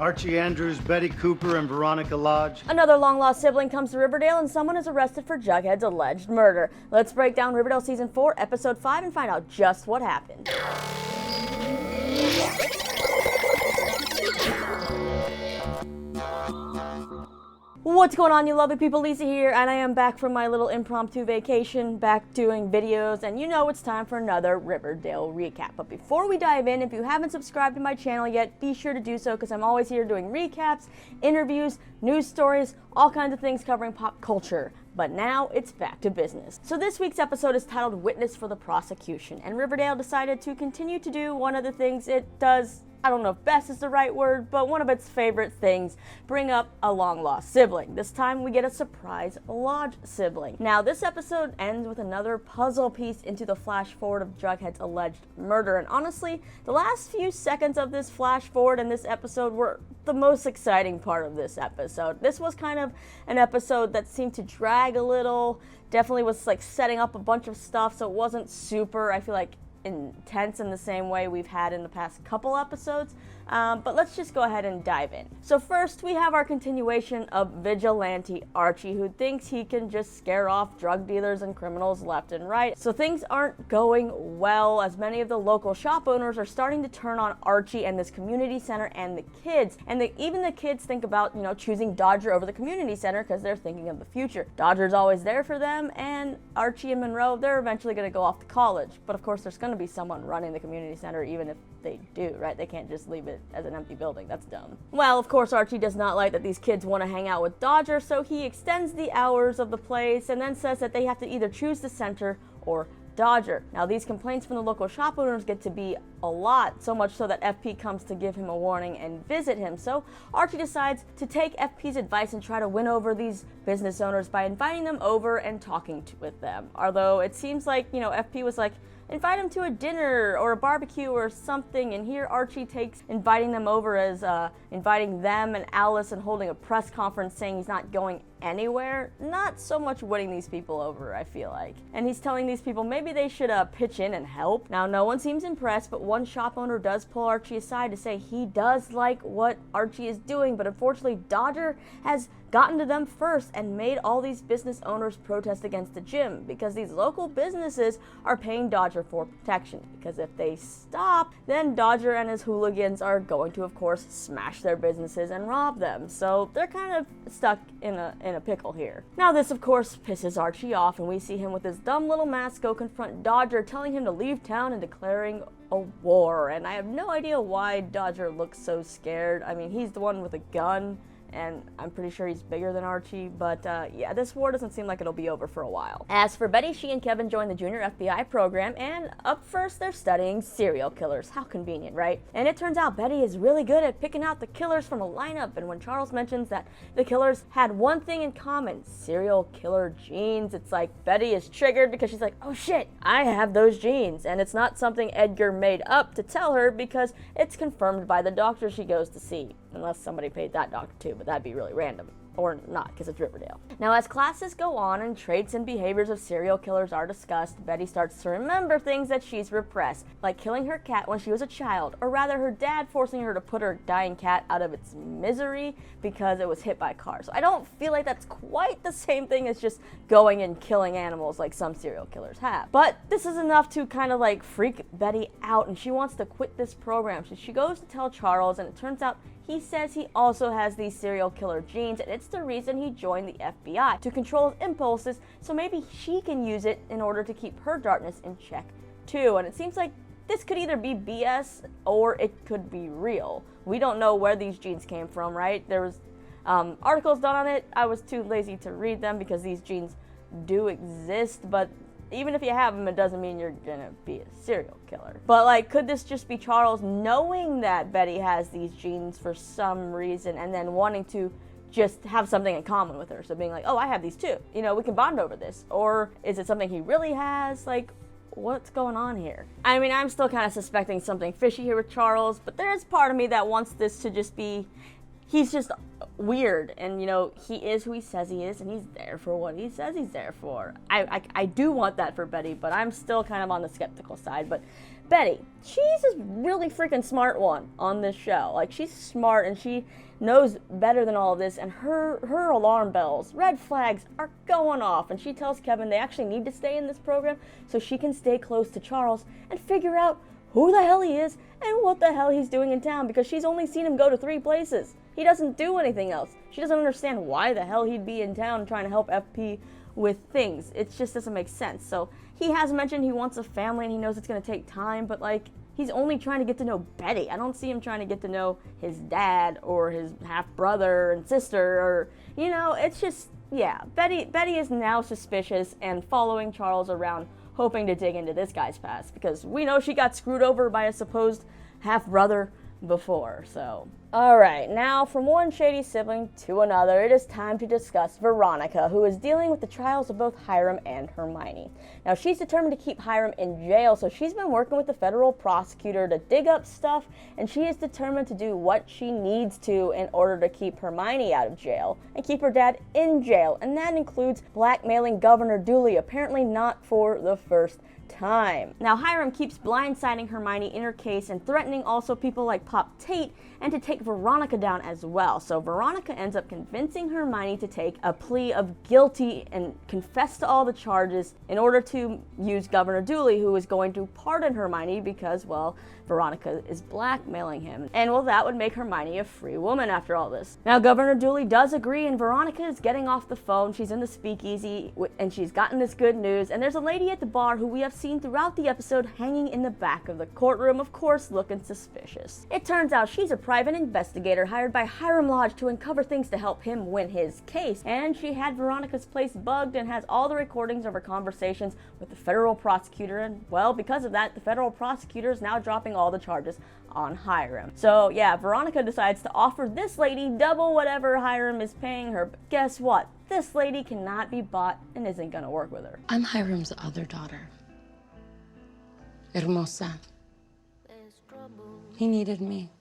Archie Andrews, Betty Cooper, and Veronica Lodge. Another long-lost sibling comes to Riverdale and someone is arrested for Jughead's alleged murder. Let's break down Riverdale Season 4, Episode 5 and find out just what happened. What's going on, you lovely people? Lisa here, and I am back from my little impromptu vacation, back doing videos, and you know it's time for another Riverdale recap. But before we dive in, if you haven't subscribed to my channel yet, be sure to do so, because I'm always here doing recaps, interviews, news stories, all kinds of things covering pop culture. But now it's back to business. So this week's episode is titled Witness for the Prosecution, and Riverdale decided to continue to do one of the things it does, I don't know if best is the right word, but one of its favorite things, bring up a long-lost sibling. This time we get a surprise Lodge sibling. Now this episode ends with another puzzle piece into the flash forward of Jughead's alleged murder, and honestly, the last few seconds of this flash forward in this episode were the most exciting part of this episode. This was kind of an episode that seemed to drag a little, definitely was like setting up a bunch of stuff, so it wasn't super, I feel like, intense in the same way we've had in the past couple episodes, but let's just go ahead and dive in. So first we have our continuation of Vigilante Archie, who thinks he can just scare off drug dealers and criminals left and right. So things aren't going well, as many of the local shop owners are starting to turn on Archie and this community center and the kids, and even the kids think about, choosing Dodger over the community center because they're thinking of the future. Dodger's always there for them, and Archie and Monroe, they're eventually going to go off to college, but of course there's going to be someone running the community center even if they do, right? They can't just leave it as an empty building. That's dumb. Well, of course, Archie does not like that these kids want to hang out with Dodger, so he extends the hours of the place and then says that they have to either choose the center or Dodger. Now, these complaints from the local shop owners get to be a lot, so much so that FP comes to give him a warning and visit him. So Archie decides to take FP's advice and try to win over these business owners by inviting them over and talking with them. Although it seems like, FP was like, invite him to a dinner or a barbecue or something, and here Archie takes inviting them over as inviting them and Alice and holding a press conference saying he's not going anywhere. Not so much winning these people over, I feel like. And he's telling these people maybe they should pitch in and help. Now, no one seems impressed, but one shop owner does pull Archie aside to say he does like what Archie is doing, but unfortunately Dodger has gotten to them first and made all these business owners protest against the gym because these local businesses are paying Dodger for protection, because if they stop, then Dodger and his hooligans are going to, of course, smash their businesses and rob them. So they're kind of stuck in a pickle here. Now this, of course, pisses Archie off, and we see him with his dumb little mask go confront Dodger, telling him to leave town and declaring a war. And I have no idea why Dodger looks so scared. I mean, he's the one with a gun, and I'm pretty sure he's bigger than Archie, but yeah, this war doesn't seem like it'll be over for a while. As for Betty, she and Kevin join the junior FBI program, and up first they're studying serial killers. How convenient, right? And it turns out Betty is really good at picking out the killers from a lineup, and when Charles mentions that the killers had one thing in common, serial killer genes, it's like Betty is triggered because she's like, oh shit, I have those genes. And it's not something Edgar made up to tell her because it's confirmed by the doctor she goes to see. Unless somebody paid that doctor too, but that'd be really random. Or not, because it's Riverdale. Now, as classes go on and traits and behaviors of serial killers are discussed, Betty starts to remember things that she's repressed, like killing her cat when she was a child, or rather her dad forcing her to put her dying cat out of its misery because it was hit by a car. So I don't feel like that's quite the same thing as just going and killing animals like some serial killers have. But this is enough to kind of like freak Betty out, and she wants to quit this program. So she goes to tell Charles, and it turns out he says he also has these serial killer genes, and it's the reason he joined the FBI, to control his impulses, so maybe she can use it in order to keep her darkness in check too. And it seems like this could either be BS or it could be real. We don't know where these genes came from, right? There was articles done on it. I was too lazy to read them because these genes do exist, but even if you have them, it doesn't mean you're gonna be a serial killer. But like, could this just be Charles knowing that Betty has these genes for some reason and then wanting to just have something in common with her? So being like, oh, I have these too. We can bond over this. Or is it something he really has? Like, what's going on here? I mean, I'm still kind of suspecting something fishy here with Charles, but there is part of me that wants this to just be he's just weird, and you know, he is who he says he is, and he's there for what he says he's there for. I do want that for Betty, but I'm still kind of on the skeptical side. But Betty, she's a really freaking smart one on this show. Like, she's smart, and she knows better than all of this, and her alarm bells, red flags, are going off, and she tells Kevin they actually need to stay in this program so she can stay close to Charles and figure out who the hell he is and what the hell he's doing in town, because she's only seen him go to 3 places. He doesn't do anything else. She doesn't understand why the hell he'd be in town trying to help FP with things. It just doesn't make sense. So he has mentioned he wants a family and he knows it's going to take time, but like, he's only trying to get to know Betty. I don't see him trying to get to know his dad or his half-brother and sister, or, you know, it's just, yeah. Betty is now suspicious and following Charles around, hoping to dig into this guy's past, because we know she got screwed over by a supposed half-brother before, so. Alright, now from one shady sibling to another, it is time to discuss Veronica, who is dealing with the trials of both Hiram and Hermione. Now, she's determined to keep Hiram in jail, so she's been working with the federal prosecutor to dig up stuff, and she is determined to do what she needs to in order to keep Hermione out of jail and keep her dad in jail, and that includes blackmailing Governor Dooley, apparently not for the first time. Now, Hiram keeps blindsiding Hermione in her case and threatening also people like Pop Tate and to take Veronica down as well. So Veronica ends up convincing Hermione to take a plea of guilty and confess to all the charges in order to use Governor Dooley, who is going to pardon Hermione because, well, Veronica is blackmailing him. And, well, that would make Hermione a free woman after all this. Now, Governor Dooley does agree, and Veronica is getting off the phone. She's in the speakeasy, and she's gotten this good news. And there's a lady at the bar who we have seen throughout the episode hanging in the back of the courtroom, of course, looking suspicious. It turns out she's a private investigator hired by Hiram Lodge to uncover things to help him win his case. And she had Veronica's place bugged and has all the recordings of her conversations with the federal prosecutor. And, well, because of that, the federal prosecutor is now dropping all the charges on Hiram. So yeah, Veronica decides to offer this lady double whatever Hiram is paying her. But guess what? This lady cannot be bought and isn't gonna work with her. I'm Hiram's other daughter, Hermosa. He needed me,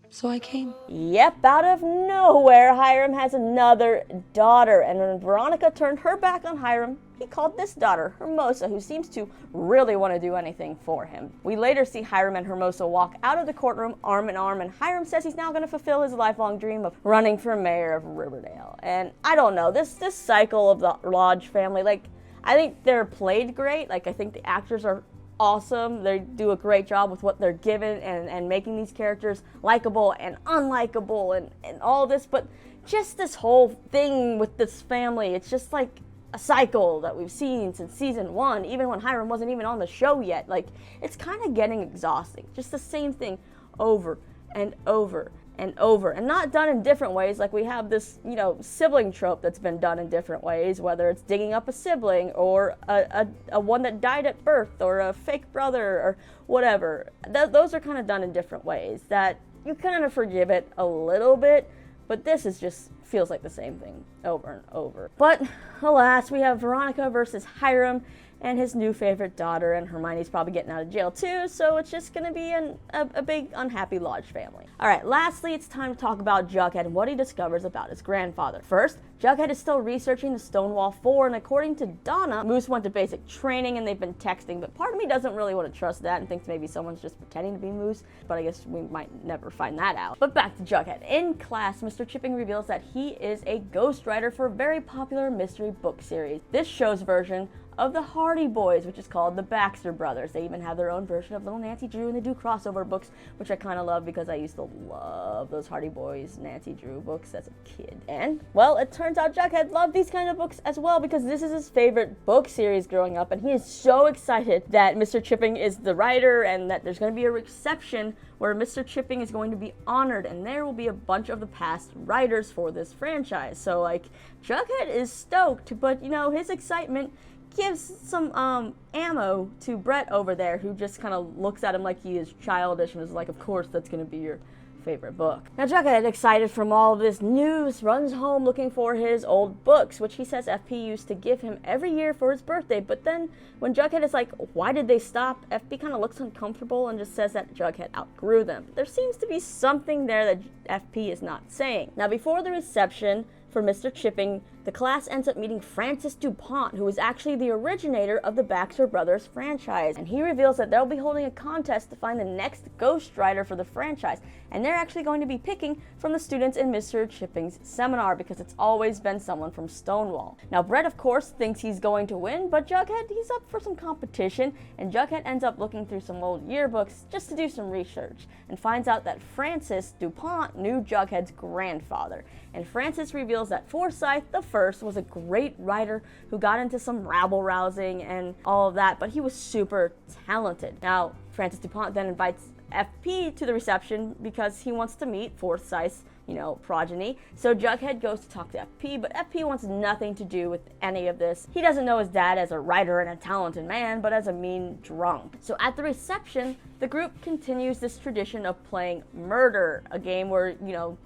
so I came. Yep, out of nowhere, Hiram has another daughter, and when Veronica turned her back on Hiram, he called this daughter Hermosa, who seems to really want to do anything for him. We later see Hiram and Hermosa walk out of the courtroom arm in arm, and Hiram says he's now going to fulfill his lifelong dream of running for mayor of Riverdale. And I don't know, this cycle of the Lodge family, like, I think they're played great. Like, I think the actors are awesome. They do a great job with what they're given and making these characters likable and unlikable and all this, but just this whole thing with this family, it's just like a cycle that we've seen since season 1, even when Hiram wasn't even on the show yet. Like, it's kind of getting exhausting. Just the same thing over and over and over, and not done in different ways. Like, we have this, you know, sibling trope that's been done in different ways, whether it's digging up a sibling or a one that died at birth or a fake brother or whatever. Those are kind of done in different ways that you kind of forgive it a little bit, but this is just feels like the same thing over and over. But alas, we have Veronica versus Hiram and his new favorite daughter, and Hermione's probably getting out of jail too, so it's just gonna be a big unhappy Lodge family. Alright, lastly, it's time to talk about Jughead and what he discovers about his grandfather. First, Jughead is still researching the Stonewall 4, and according to Donna, Moose went to basic training and they've been texting, but part of me doesn't really want to trust that and thinks maybe someone's just pretending to be Moose, but I guess we might never find that out. But back to Jughead. In class, Mr. Chipping reveals that he is a ghostwriter for a very popular mystery book series. This show's version of the Hardy Boys, which is called the Baxter Brothers. They even have their own version of Little Nancy Drew, and they do crossover books, which I kind of love because I used to love those Hardy Boys Nancy Drew books as a kid. And, well, it turns out Jughead loved these kind of books as well because this is his favorite book series growing up, and he is so excited that Mr. Chipping is the writer and that there's going to be a reception where Mr. Chipping is going to be honored, and there will be a bunch of the past writers for this franchise. So, like, Jughead is stoked, but, you know, his excitement gives some ammo to Brett over there, who just kind of looks at him like he is childish and is like, of course that's going to be your favorite book. Now Jughead, excited from all this news, runs home looking for his old books, which he says FP used to give him every year for his birthday. But then when Jughead is like, why did they stop? FP kind of looks uncomfortable and just says that Jughead outgrew them. There seems to be something there that FP is not saying. Now before the reception for Mr. Chipping, the class ends up meeting Francis DuPont, who is actually the originator of the Baxter Brothers franchise. And he reveals that they'll be holding a contest to find the next Ghost Rider for the franchise. And they're actually going to be picking from the students in Mr. Chipping's seminar, because it's always been someone from Stonewall. Now Brett, of course, thinks he's going to win, but Jughead, he's up for some competition, and Jughead ends up looking through some old yearbooks just to do some research, and finds out that Francis DuPont knew Jughead's grandfather. And Francis reveals that Forsyth the First was a great writer who got into some rabble-rousing and all of that, but he was super talented. Now, Francis DuPont then invites FP to the reception because he wants to meet Forsyth's, progeny. So Jughead goes to talk to FP, but FP wants nothing to do with any of this. He doesn't know his dad as a writer and a talented man, but as a mean drunk. So at the reception, the group continues this tradition of playing murder, a game where,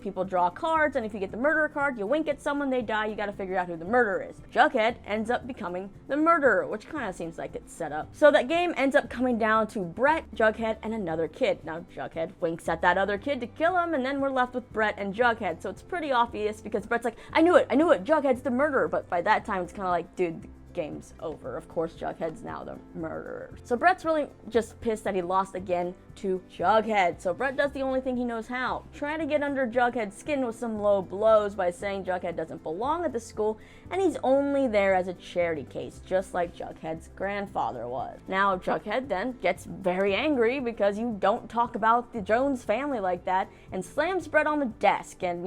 people draw cards, and if you get the murderer card, you wink at someone, they die, you gotta figure out who the murderer is. Jughead ends up becoming the murderer, which kind of seems like it's set up. So that game ends up coming down to Brett, Jughead, and another kid. Now Jughead winks at that other kid to kill him, and then we're left with Brett and Jughead. So it's pretty obvious because Brett's like, I knew it, Jughead's the murderer. But by that time, it's kind of like, dude, the game's over. Of course, Jughead's now the murderer. So Brett's really just pissed that he lost again to Jughead. So Brett does the only thing he knows how, trying to get under Jughead's skin with some low blows by saying Jughead doesn't belong at the school and he's only there as a charity case, just like Jughead's grandfather was. Now Jughead then gets very angry because you don't talk about the Jones family like that, and slams Brett on the desk. And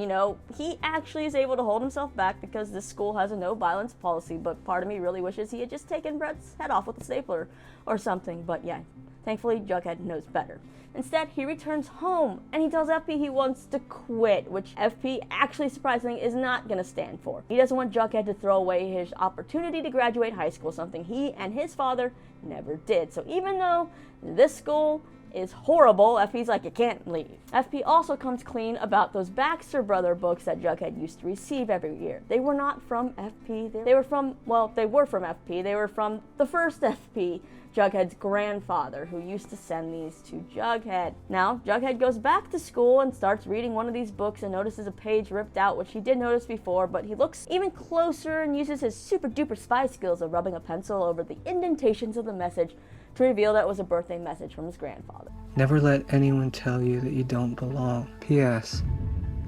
he actually is able to hold himself back because this school has a no violence policy, but part of me really wishes he had just taken Brett's head off with a stapler or something. But yeah, thankfully Jughead knows better. Instead, he returns home and he tells FP he wants to quit, which FP actually surprisingly is not going to stand for. He doesn't want Jughead to throw away his opportunity to graduate high school, something he and his father never did. So even though this school is horrible, FP's like, you can't leave. FP also comes clean about those Baxter Brother books that Jughead used to receive every year. They were not from FP. They were from FP. They were from the first FP, Jughead's grandfather, who used to send these to Jughead. Now, Jughead goes back to school and starts reading one of these books and notices a page ripped out, which he did notice before, but he looks even closer and uses his super duper spy skills of rubbing a pencil over the indentations of the message to reveal that it was a birthday message from his grandfather. Never let anyone tell you that you don't belong. P.S.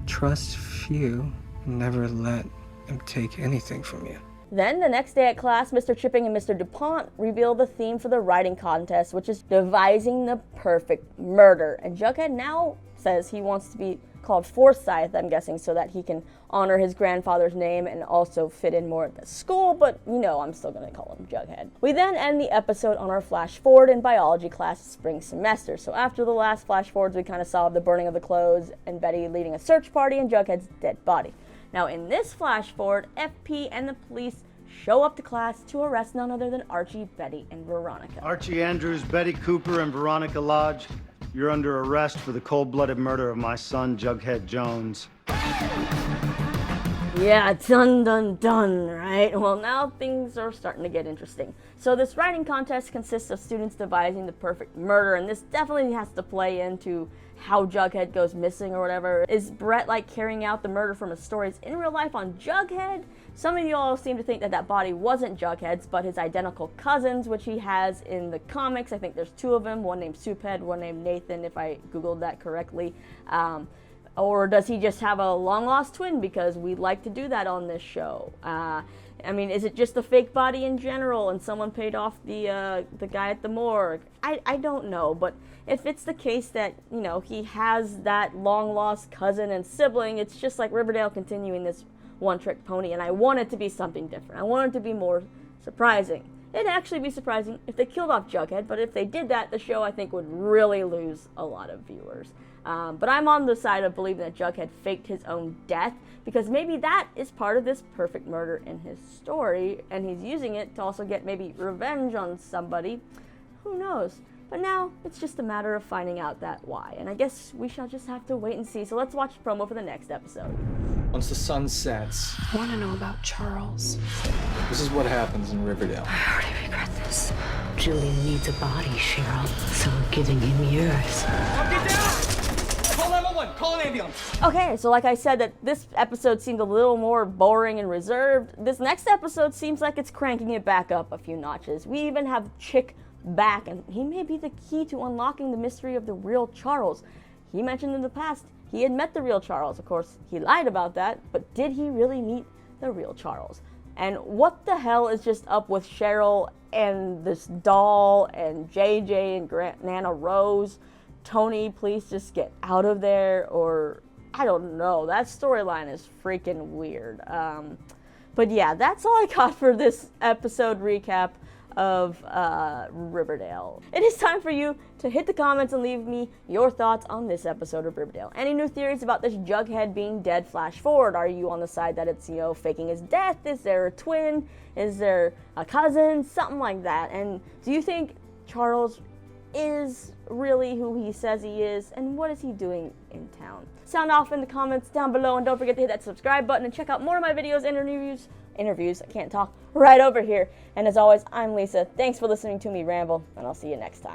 Trust few and never let them take anything from you. Then, the next day at class, Mr. Chipping and Mr. DuPont reveal the theme for the writing contest, which is devising the perfect murder. And Jughead now says he wants to be called Forsyth, I'm guessing, so that he can honor his grandfather's name and also fit in more at the school, but I'm still going to call him Jughead. We then end the episode on our flash forward in biology class spring semester. So after the last flash forwards, we kind of saw the burning of the clothes and Betty leading a search party and Jughead's dead body. Now in this flash forward, FP and the police show up to class to arrest none other than Archie, Betty, and Veronica. Archie Andrews, Betty Cooper, and Veronica Lodge, you're under arrest for the cold-blooded murder of my son, Jughead Jones. Yeah, dun dun dun, right? Well, now things are starting to get interesting. So this writing contest consists of students devising the perfect murder, and this definitely has to play into how Jughead goes missing or whatever. Is Brett carrying out the murder from his stories in real life on Jughead? Some of you all seem to think that that body wasn't Jughead's, but his identical cousins, which he has in the comics. I think there's two of them, one named Souphead, one named Nathan, if I googled that correctly. Or does he just have a long-lost twin, because we like to do that on this show? Is it just a fake body in general and someone paid off the guy at the morgue? I don't know, but if it's the case that, he has that long-lost cousin and sibling, it's just like Riverdale continuing this one-trick pony, and I want it to be something different. I want it to be more surprising. It'd actually be surprising if they killed off Jughead, but if they did that, the show, I think, would really lose a lot of viewers. But I'm on the side of believing that Jughead faked his own death, because maybe that is part of this perfect murder in his story, and he's using it to also get maybe revenge on somebody. Who knows? But now, it's just a matter of finding out that why. And I guess we shall just have to wait and see. So let's watch the promo for the next episode. Once the sun sets, I want to know about Charles. this is what happens in Riverdale. I already regret this. Julian needs a body, Cheryl, so we're giving him yours. Get down! Call 911! Call an ambulance! Okay, so like I said, that this episode seemed a little more boring and reserved. This next episode seems like it's cranking it back up a few notches. We even have Chick back, and he may be the key to unlocking the mystery of the real Charles. He mentioned in the past he had met the real Charles. Of course, he lied about that, but did he really meet the real Charles? And what the hell is just up with Cheryl and this doll and JJ and Nana Rose? Tony, please just get out of there, or I don't know. That storyline is freaking weird. But yeah, that's all I got for this episode recap of Riverdale. It is time for you to hit the comments and leave me your thoughts on this episode of Riverdale. Any new theories about this Jughead being dead flash forward? Are you on the side that it's, faking his death? Is there a twin? Is there a cousin? Something like that. And do you think Charles is really who he says he is? And what is he doing in town? Sound off in the comments down below, and don't forget to hit that subscribe button and check out more of my videos and interviews, I can't talk, right over here. And as always, I'm Lisa. Thanks for listening to me ramble, and I'll see you next time.